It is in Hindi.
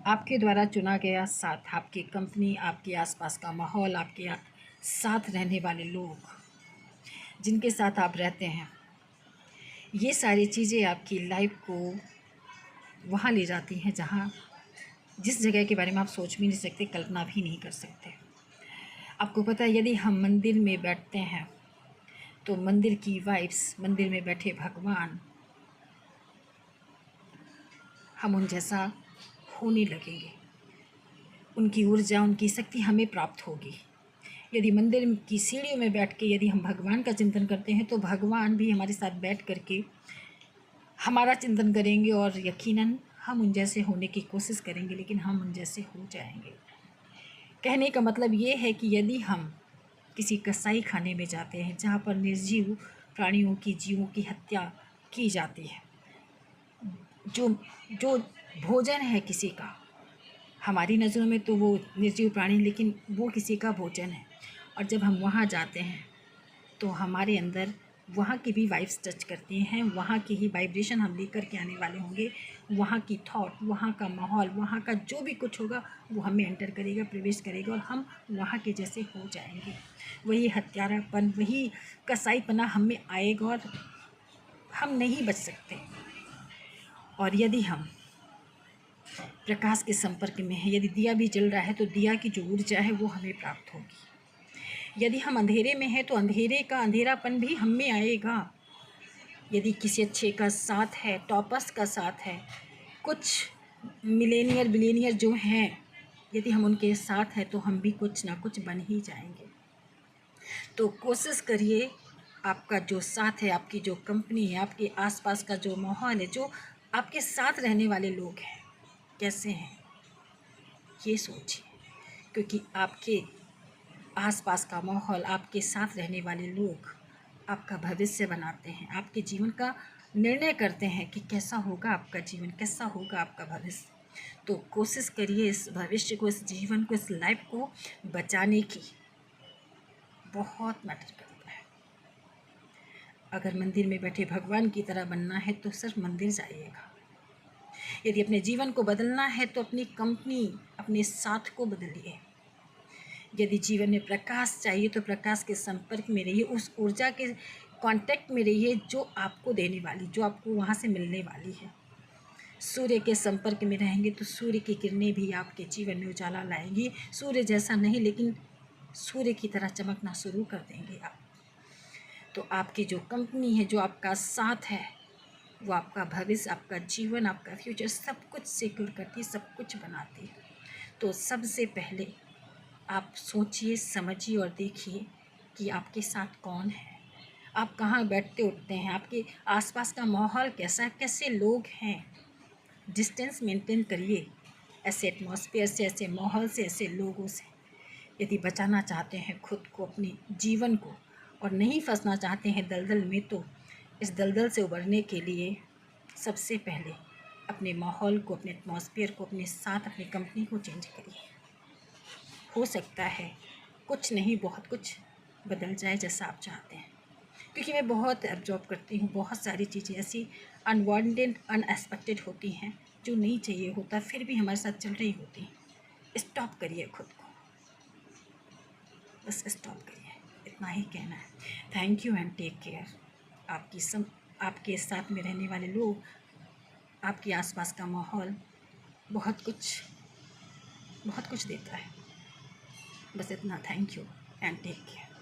आपके द्वारा चुना गया साथ, आपकी कंपनी, आपके आसपास का माहौल, आपके साथ रहने वाले लोग, जिनके साथ आप रहते हैं, ये सारी चीज़ें आपकी लाइफ को वहाँ ले जाती हैं जहाँ जिस जगह के बारे में आप सोच भी नहीं सकते, कल्पना भी नहीं कर सकते। आपको पता है, यदि हम मंदिर में बैठते हैं तो मंदिर की वाइब्स, मंदिर में बैठे भगवान, हम उन जैसा होने लगेंगे। उनकी ऊर्जा, उनकी शक्ति हमें प्राप्त होगी। यदि मंदिर की सीढ़ियों में बैठ के यदि हम भगवान का चिंतन करते हैं तो भगवान भी हमारे साथ बैठ करके हमारा चिंतन करेंगे और यकीनन हम उन जैसे होने की कोशिश करेंगे, लेकिन हम उन जैसे हो जाएंगे। कहने का मतलब ये है कि यदि हम किसी कसाई खाने में जाते हैं जहाँ पर निर्जीव प्राणियों की, जीवों की हत्या की जाती है, जो जो भोजन है किसी का, हमारी नज़रों में तो वो निर्जीव प्राणी, लेकिन वो किसी का भोजन है। और जब हम वहाँ जाते हैं तो हमारे अंदर वहाँ की भी वाइब्स टच करती हैं, वहाँ की ही वाइब्रेशन हम लेकर के आने वाले होंगे। वहाँ की थॉट, वहाँ का माहौल, वहाँ का जो भी कुछ होगा वो हमें एंटर करेगा, प्रवेश करेगा और हम वहाँ के जैसे हो जाएंगे। वही हत्यारापन, वही कसाईपना हम में आएगा और हम नहीं बच सकते। और यदि हम प्रकाश के संपर्क में है, यदि दिया भी जल रहा है तो दिया की जो ऊर्जा है वो हमें प्राप्त होगी। यदि हम अंधेरे में हैं तो अंधेरे का अंधेरापन भी हम में आएगा। यदि किसी अच्छे का साथ है, टॉपर्स का साथ है, कुछ मिलेनियर बिलियनियर जो हैं, यदि हम उनके साथ हैं तो हम भी कुछ ना कुछ बन ही जाएंगे। तो कोशिश करिए, आपका जो साथ है, आपकी जो कंपनी है, आपके आसपास का जो माहौल है, जो आपके साथ रहने वाले लोग हैं, कैसे हैं ये सोचिए। क्योंकि आपके आसपास का माहौल, आपके साथ रहने वाले लोग आपका भविष्य बनाते हैं, आपके जीवन का निर्णय करते हैं कि कैसा होगा आपका जीवन, कैसा होगा आपका भविष्य। तो कोशिश करिए इस भविष्य को, इस जीवन को, इस लाइफ को बचाने की। बहुत मैटर करता है। अगर मंदिर में बैठे भगवान की तरह बनना है तो सिर्फ मंदिर जाइएगा। यदि अपने जीवन को बदलना है तो अपनी कंपनी, अपने साथ को बदलिए। यदि जीवन में प्रकाश चाहिए तो प्रकाश के संपर्क में रहिए, उस ऊर्जा के कांटेक्ट में रहिए जो आपको देने वाली, जो आपको वहाँ से मिलने वाली है। सूर्य के संपर्क में रहेंगे तो सूर्य की किरणें भी आपके जीवन में उजाला लाएंगी। सूर्य जैसा नहीं, लेकिन सूर्य की तरह चमकना शुरू कर देंगे आप। तो आपकी जो कंपनी है, जो आपका साथ है, वो आपका भविष्य, आपका जीवन, आपका फ्यूचर सब कुछ सिक्योर करती है, सब कुछ बनाती है। तो सबसे पहले आप सोचिए, समझिए और देखिए कि आपके साथ कौन है, आप कहाँ बैठते उठते हैं, आपके आसपास का माहौल कैसा है, कैसे लोग हैं। डिस्टेंस मेंटेन करिए ऐसे एटमॉस्फेयर से, ऐसे माहौल से, ऐसे लोगों से। यदि बचाना चाहते हैं खुद को, अपने जीवन को, और नहीं फंसना चाहते हैं दलदल में, तो इस दलदल से उबरने के लिए सबसे पहले अपने माहौल को, अपने एटमॉस्फेयर को, अपने साथ, अपनी कंपनी को चेंज करिए। हो सकता है कुछ नहीं, बहुत कुछ बदल जाए जैसा आप चाहते हैं। क्योंकि मैं बहुत ऑब्जर्व करती हूँ, बहुत सारी चीज़ें ऐसी अनवांटेड, अनएक्सपेक्टेड होती हैं जो नहीं चाहिए होता, फिर भी हमारे साथ चल रही होती हैं। स्टॉप करिए खुद को, बस स्टॉप करिए, इतना ही कहना है। Thank you and take care. आपके साथ में रहने वाले लोग, आपके आसपास का माहौल बहुत कुछ देता है। बस इतना, thank you and take care.